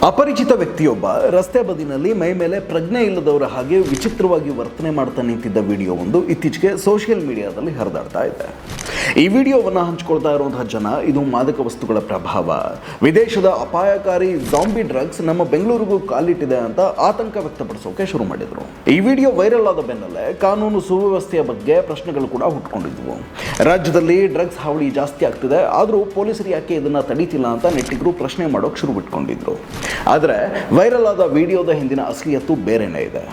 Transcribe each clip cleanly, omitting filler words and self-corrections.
ಅಪರಿಚಿತ ವ್ಯಕ್ತಿಯೊಬ್ಬ ರಸ್ತೆ ಬದಿನಲ್ಲಿ ಮೈ ಮೇಲೆ ಪ್ರಜ್ಞೆ ಇಲ್ಲದವರ ಹಾಗೆ ವಿಚಿತ್ರವಾಗಿ ವರ್ತನೆ ಮಾಡ್ತಾ ನಿಂತಿದ್ದ ವಿಡಿಯೋ ಒಂದು ಇತ್ತೀಚೆಗೆ ಸೋಷಿಯಲ್ ಮೀಡಿಯಾದಲ್ಲಿ ಹರಿದಾಡ್ತಾ ಇದೆ. ಈ ವಿಡಿಯೋವನ್ನು ಹಂಚಿಕೊಳ್ತಾ ಇರುವಂತಹ ಜನ ಇದು ಮಾದಕ ವಸ್ತುಗಳ ಪ್ರಭಾವ, ವಿದೇಶದ ಅಪಾಯಕಾರಿ ಜಾಂಬಿ ಡ್ರಗ್ಸ್ ನಮ್ಮ ಬೆಂಗಳೂರಿಗೂ ಕಾಲಿಟ್ಟಿದೆ ಅಂತ ಆತಂಕ ವ್ಯಕ್ತಪಡಿಸೋಕೆ ಶುರು ಮಾಡಿದ್ರು. ಈ ವಿಡಿಯೋ ವೈರಲ್ ಆದ ಬೆನ್ನಲ್ಲೇ ಕಾನೂನು ಸುವ್ಯವಸ್ಥೆಯ ಬಗ್ಗೆ ಪ್ರಶ್ನೆಗಳು ಕೂಡ ಹುಟ್ಟುಕೊಂಡಿದ್ವು. ರಾಜ್ಯದಲ್ಲಿ ಡ್ರಗ್ಸ್ ಹಾವಳಿ ಜಾಸ್ತಿ ಆಗ್ತಿದೆ, ಆದರೂ ಪೊಲೀಸರು ಯಾಕೆ ಇದನ್ನ ತಡೀತಿಲ್ಲ ಅಂತ ನೆಟ್ಟಿಗರು ಪ್ರಶ್ನೆ ಮಾಡೋಕೆ ಶುರು ಬಿಟ್ಕೊಂಡಿದ್ರು. ಆದರೆ ವೈರಲ್ ಆದ ವಿಡಿಯೋದ ಹಿಂದಿನ ಅಸಲಿಯತ್ತು ಬೇರೆನೇ ಇದೆ.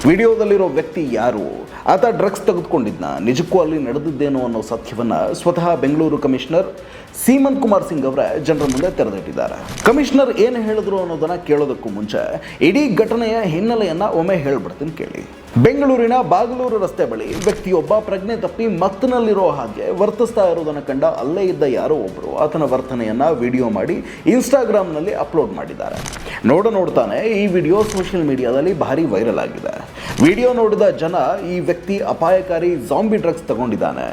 ವಿಡಿಯೋದಲ್ಲಿರೋ ವ್ಯಕ್ತಿ ಯಾರು, ಆತ ಡ್ರಗ್ಸ್ ತೆಗೆದುಕೊಂಡಿದ್ನ, ನಿಜಕ್ಕೂ ಅಲ್ಲಿ ನಡೆದಿದ್ದೇನೋ ಅನ್ನೋ ಸತ್ಯವನ್ನ ಸ್ವತಃ ಬೆಂಗಳೂರು ಕಮಿಷನರ್ ಸೀಮಂತ್ ಕುಮಾರ್ ಸಿಂಗ್ ಅವರ ಜನರ ಮುಂದೆ ತೆರೆದಿಟ್ಟಿದ್ದಾರೆ. ಕಮಿಷನರ್ ಏನು ಹೇಳಿದ್ರು ಅನ್ನೋದನ್ನ ಕೇಳೋದಕ್ಕೂ ಮುಂಚೆ ಇಡೀ ಘಟನೆಯ ಹಿನ್ನೆಲೆಯನ್ನ ಒಮ್ಮೆ ಹೇಳ್ಬಿಡ್ತೀನಿ ಕೇಳಿ. ಬೆಂಗಳೂರಿನ ಬಾಗಲೂರು ರಸ್ತೆ ಬಳಿ ವ್ಯಕ್ತಿಯೊಬ್ಬ ಪ್ರಜ್ಞೆ ತಪ್ಪಿ ಮತ್ತಿನಲ್ಲಿರೋ ಹಾಗೆ ವರ್ತಿಸ್ತಾ ಇರೋದನ್ನು ಕಂಡ ಅಲ್ಲೇ ಇದ್ದ ಯಾರೋ ಒಬ್ಬರು ಆತನ ವರ್ತನೆಯನ್ನ ವಿಡಿಯೋ ಮಾಡಿ ಇನ್ಸ್ಟಾಗ್ರಾಮ್ನಲ್ಲಿ ಅಪ್ಲೋಡ್ ಮಾಡಿದ್ದಾರೆ. ನೋಡ್ತಾನೆ ಈ ವಿಡಿಯೋ ಸೋಷಿಯಲ್ ಮೀಡಿಯಾದಲ್ಲಿ ಭಾರಿ ವೈರಲ್ ಆಗಿದೆ. ವಿಡಿಯೋ ನೋಡಿದ ಜನ ಈ ವ್ಯಕ್ತಿ ಅಪಾಯಕಾರಿ ಜಾಂಬಿ ಡ್ರಗ್ಸ್ ತಗೊಂಡಿದ್ದಾನೆ,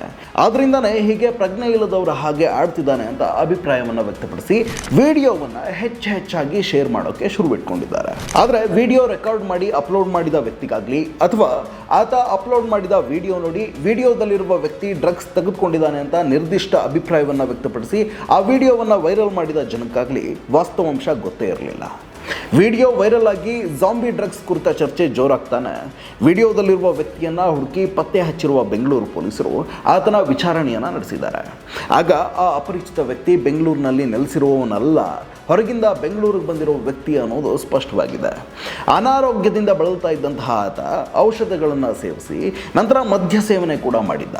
ಆದ್ರಿಂದಾನೇ ಹೀಗೆ ಪ್ರಜ್ಞೆ ಇಲ್ಲದವರ ಹಾಗೆ ಆಡ್ತಿದ್ದಾನೆ ಅಂತ ಅಭಿಪ್ರಾಯವನ್ನು ವ್ಯಕ್ತಪಡಿಸಿ ವಿಡಿಯೋವನ್ನು ಹೆಚ್ಚಾಗಿ ಶೇರ್ ಮಾಡೋಕೆ ಶುರು ಬಿಟ್ಕೊಂಡಿದ್ದಾರೆ. ಆದರೆ ವಿಡಿಯೋ ರೆಕಾರ್ಡ್ ಮಾಡಿ ಅಪ್ಲೋಡ್ ಮಾಡಿದ ವ್ಯಕ್ತಿಗಾಗ್ಲಿ ಅಥವಾ ಆತ ಅಪ್ಲೋಡ್ ಮಾಡಿದ ವಿಡಿಯೋ ನೋಡಿ ವಿಡಿಯೋದಲ್ಲಿರುವ ವ್ಯಕ್ತಿ ಡ್ರಗ್ಸ್ ತೆಗೆದುಕೊಂಡಿದ್ದಾನೆ ಅಂತ ನಿರ್ದಿಷ್ಟ ಅಭಿಪ್ರಾಯವನ್ನು ವ್ಯಕ್ತಪಡಿಸಿ ಆ ವಿಡಿಯೋವನ್ನು ವೈರಲ್ ಮಾಡಿದ ಜನಕ್ಕಾಗಲಿ ವಾಸ್ತವಾಂಶ ಗೊತ್ತೇ ಇರಲಿಲ್ಲ. ವಿಡಿಯೋ ವೈರಲ್ ಆಗಿ ಜಾಂಬಿ ಡ್ರಗ್ಸ್ ಕುರಿತ ಚರ್ಚೆ ಜೋರಾಗ್ತಾನೆ ವಿಡಿಯೋದಲ್ಲಿರುವ ವ್ಯಕ್ತಿಯನ್ನು ಹುಡುಕಿ ಪತ್ತೆ ಹಚ್ಚಿರುವ ಬೆಂಗಳೂರು ಪೊಲೀಸರು ಆತನ ವಿಚಾರಣೆಯನ್ನು ನಡೆಸಿದ್ದಾರೆ. ಆಗ ಆ ಅಪರಿಚಿತ ವ್ಯಕ್ತಿ ಬೆಂಗಳೂರಿನಲ್ಲಿ ನೆಲೆಸಿರುವವನಲ್ಲ, ಹೊರಗಿಂದ ಬೆಂಗಳೂರಿಗೆ ಬಂದಿರೋ ವ್ಯಕ್ತಿ ಅನ್ನೋದು ಸ್ಪಷ್ಟವಾಗಿದೆ. ಅನಾರೋಗ್ಯದಿಂದ ಬಳಲ್ತಾ ಇದ್ದಂತಹ ಆತ ಔಷಧಗಳನ್ನು ಸೇವಿಸಿ ನಂತರ ಮದ್ಯ ಸೇವನೆ ಕೂಡ ಮಾಡಿದ್ದ.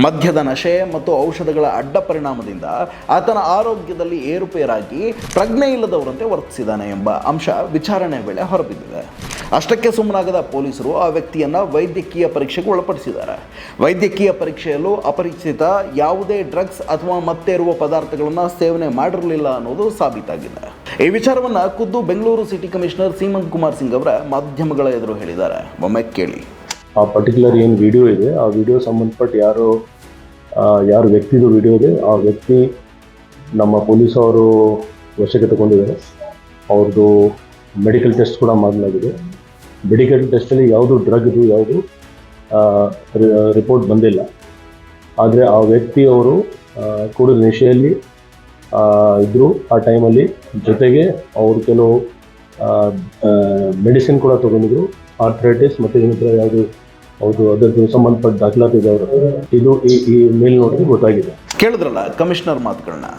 ಮದ್ಯದ ನಶೆ ಮತ್ತು ಔಷಧಗಳ ಅಡ್ಡ ಪರಿಣಾಮದಿಂದ ಆತನ ಆರೋಗ್ಯದಲ್ಲಿ ಏರುಪೇರಾಗಿ ಪ್ರಜ್ಞೆ ಇಲ್ಲದವರಂತೆ ವರ್ತಿಸಿದ್ದಾನೆ ಎಂಬ ಅಂಶ ವಿಚಾರಣೆ ವೇಳೆ ಹೊರಬಿದ್ದಿದೆ. ಅಷ್ಟಕ್ಕೆ ಸುಮ್ಮನಾಗದ ಪೊಲೀಸರು ಆ ವ್ಯಕ್ತಿಯನ್ನು ವೈದ್ಯಕೀಯ ಪರೀಕ್ಷೆಗೆ ಒಳಪಡಿಸಿದ್ದಾರೆ. ವೈದ್ಯಕೀಯ ಪರೀಕ್ಷೆಯಲ್ಲೂ ಅಪರಿಚಿತ ಯಾವುದೇ ಡ್ರಗ್ಸ್ ಅಥವಾ ಮತ್ತೆ ಇರುವ ಪದಾರ್ಥಗಳನ್ನು ಸೇವನೆ ಮಾಡಿರಲಿಲ್ಲ ಅನ್ನೋದು ಸಾಬೀತಾಗಿದೆ. ಈ ವಿಚಾರವನ್ನು ಖುದ್ದು ಬೆಂಗಳೂರು ಸಿಟಿ ಕಮಿಷನರ್ ಸೀಮಂತ್ ಕುಮಾರ್ ಸಿಂಗ್ ಅವರ ಮಾಧ್ಯಮಗಳ ಎದುರು ಹೇಳಿದ್ದಾರೆ. ಒಮ್ಮೆ ಕೇಳಿ. ಆ ಪರ್ಟಿಕ್ಯುಲರ್ ಏನು ವಿಡಿಯೋ ಇದೆ, ಆ ವಿಡಿಯೋ ಸಂಬಂಧಪಟ್ಟ ಯಾರು ವ್ಯಕ್ತಿದು ವಿಡಿಯೋ ಇದೆ, ಆ ವ್ಯಕ್ತಿ ನಮ್ಮ ಪೊಲೀಸ್ ಅವರು ವಶಕ್ಕೆ ತಗೊಂಡಿದ್ದಾರೆ. ಅವ್ರದ್ದು ಮೆಡಿಕಲ್ ಟೆಸ್ಟ್ ಕೂಡ ಮಾಡಲಾಗಿದೆ. ಮೆಡಿಕಲ್ ಟೆಸ್ಟಲ್ಲಿ ಯಾವುದು ಡ್ರಗ್ ಇದು ಯಾವುದು ರಿಪೋರ್ಟ್ ಬಂದಿಲ್ಲ. ಆದರೆ ಆ ವ್ಯಕ್ತಿಯವರು ಕುಡಿದ ನಶೆಯಲ್ಲಿ ಇದ್ದರು. ಆ ಟೈಮಲ್ಲಿ ಜೊತೆಗೆ ಅವರು ಕೆಲವು ಮೆಡಿಸಿನ್ ಕೂಡ ತೊಗೊಂಡಿದ್ರು, ಆರ್ಥರೈಟಿಸ್ ಮತ್ತು ಇನ್ನಿತರ ಯಾವುದು ಹೌದು ಅದಕ್ಕೆ ಸಂಬಂಧಪಟ್ಟ ದಾಖಲಾತಿ ಇದೆ ಅವರು. ಇದು ಈ ಮೇಲ್ನೋಟಕ್ಕೆ ಗೊತ್ತಾಗಿದೆ. ಕೇಳಿದ್ರಲ್ಲ ಕಮಿಷನರ್ ಮಾತುಗಳನ್ನ.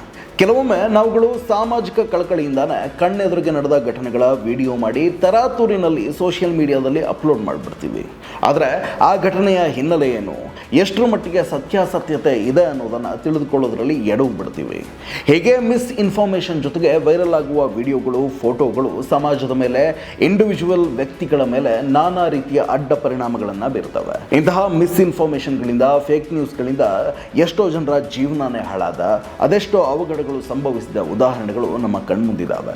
ಕೆಲವೊಮ್ಮೆ ನಾವುಗಳು ಸಾಮಾಜಿಕ ಕಳಕಳಿಯಿಂದಾನೆ ಕಣ್ಣೆದುರಿಗೆ ನಡೆದ ಘಟನೆಗಳ ವಿಡಿಯೋ ಮಾಡಿ ತರಾತೂರಿನಲ್ಲಿ ಸೋಷಿಯಲ್ ಮೀಡಿಯಾದಲ್ಲಿ ಅಪ್ಲೋಡ್ ಮಾಡಿಬಿಡ್ತೀವಿ. ಆದರೆ ಆ ಘಟನೆಯ ಹಿನ್ನೆಲೆ ಏನು, ಎಷ್ಟರ ಮಟ್ಟಿಗೆ ಸತ್ಯಾಸತ್ಯತೆ ಇದೆ ಅನ್ನೋದನ್ನು ತಿಳಿದುಕೊಳ್ಳೋದ್ರಲ್ಲಿ ಎಡವು ಬಿಡ್ತೀವಿ. ಹೀಗೆ ಮಿಸ್ ಇನ್ಫಾರ್ಮೇಷನ್ ಜೊತೆಗೆ ವೈರಲ್ ಆಗುವ ವಿಡಿಯೋಗಳು, ಫೋಟೋಗಳು ಸಮಾಜದ ಮೇಲೆ, ಇಂಡಿವಿಜುವಲ್ ವ್ಯಕ್ತಿಗಳ ಮೇಲೆ ನಾನಾ ರೀತಿಯ ಅಡ್ಡ ಪರಿಣಾಮಗಳನ್ನು ಬೀರ್ತವೆ. ಇಂತಹ ಮಿಸ್ ಇನ್ಫಾರ್ಮೇಷನ್ಗಳಿಂದ, ಫೇಕ್ ನ್ಯೂಸ್ಗಳಿಂದ ಎಷ್ಟೋ ಜನರ ಜೀವನನೇ ಹಾಳಾದ, ಅದೆಷ್ಟೋ ಅವಘಡಗಳು ಸಂಭವಿಸಿದ ಉದಾಹರಣೆಗಳು ನಮ್ಮ ಕಣ್ಮುಂದಿದ್ದಾವೆ.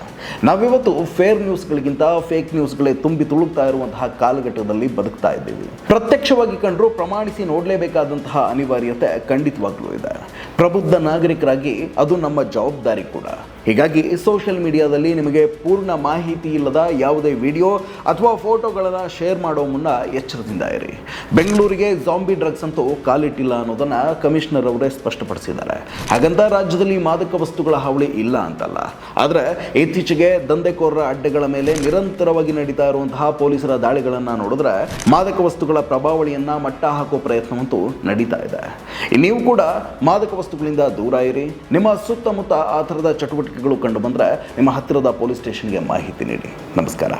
ನಾವಿವತ್ತು ಫೇರ್ ನ್ಯೂಸ್ಗಳಿಗಿಂತ ಫೇಕ್ ನ್ಯೂಸ್ಗಳೇ ತುಂಬಿ ತುಳುಕ್ತಾ ಇರುವಂತಹ ಕಾಲಘಟ್ಟದಲ್ಲಿ ಬದುಕ್ತಾ ಇದ್ದೀವಿ. ಪ್ರತ್ಯಕ್ಷವಾಗಿ ಕಂಡರೂ ಪ್ರಮಾಣಿಸಿ ನೋಡಲೇಬೇಕಾದಂತಹ ಅನಿವಾರ್ಯತೆ ಖಂಡಿತವಾಗ್ಲೂ ಇದೆ. ಪ್ರಬುದ್ಧ ನಾಗರಿಕರಾಗಿ ಅದು ನಮ್ಮ ಜವಾಬ್ದಾರಿ ಕೂಡ. ಹೀಗಾಗಿ ಸೋಷಿಯಲ್ ಮೀಡಿಯಾದಲ್ಲಿ ನಿಮಗೆ ಪೂರ್ಣ ಮಾಹಿತಿ ಇಲ್ಲದ ಯಾವುದೇ ವಿಡಿಯೋ ಅಥವಾ ಫೋಟೋಗಳನ್ನು ಶೇರ್ ಮಾಡೋ ಮುನ್ನ ಎಚ್ಚರದಿಂದ ಇರಿ. ಬೆಂಗಳೂರಿಗೆ ಜಾಂಬಿ ಡ್ರಗ್ಸ್ ಅಂತೂ ಕಾಲಿಟ್ಟಿಲ್ಲ ಅನ್ನೋದನ್ನು ಕಮಿಷನರ್ ಅವರೇ ಸ್ಪಷ್ಟಪಡಿಸಿದ್ದಾರೆ. ಹಾಗಂತ ರಾಜ್ಯದಲ್ಲಿ ಮಾದಕ ವಸ್ತುಗಳ ಹಾವಳಿ ಇಲ್ಲ ಅಂತಲ್ಲ. ಆದರೆ ಇತ್ತೀಚೆಗೆ ದಂಧೆಕೋರರ ಅಡ್ಡೆಗಳ ಮೇಲೆ ನಿರಂತರವಾಗಿ ನಡೀತಾ ಇರುವಂತಹ ಪೊಲೀಸರ ದಾಳಿಗಳನ್ನು ನೋಡಿದ್ರೆ ಮಾದಕ ವಸ್ತುಗಳ ಪ್ರಭಾವಳಿಯನ್ನು ಮಟ್ಟ ಹಾಕೋ ಪ್ರಯತ್ನವಂತೂ ನಡೀತಾ ಇದೆ. ನೀವು ಕೂಡ ಮಾದಕ ವಸ್ತುಗಳಿಂದ ದೂರ ಇರಿ. ನಿಮ್ಮ ಸುತ್ತಮುತ್ತ ಆ ಥರದ ಚಟುವಟಿಕೆಗಳು ಕಂಡು ಬಂದರೆ ನಿಮ್ಮ ಹತ್ತಿರದ ಪೊಲೀಸ್ ಸ್ಟೇಷನ್ಗೆ ಮಾಹಿತಿ ನೀಡಿ. ನಮಸ್ಕಾರ.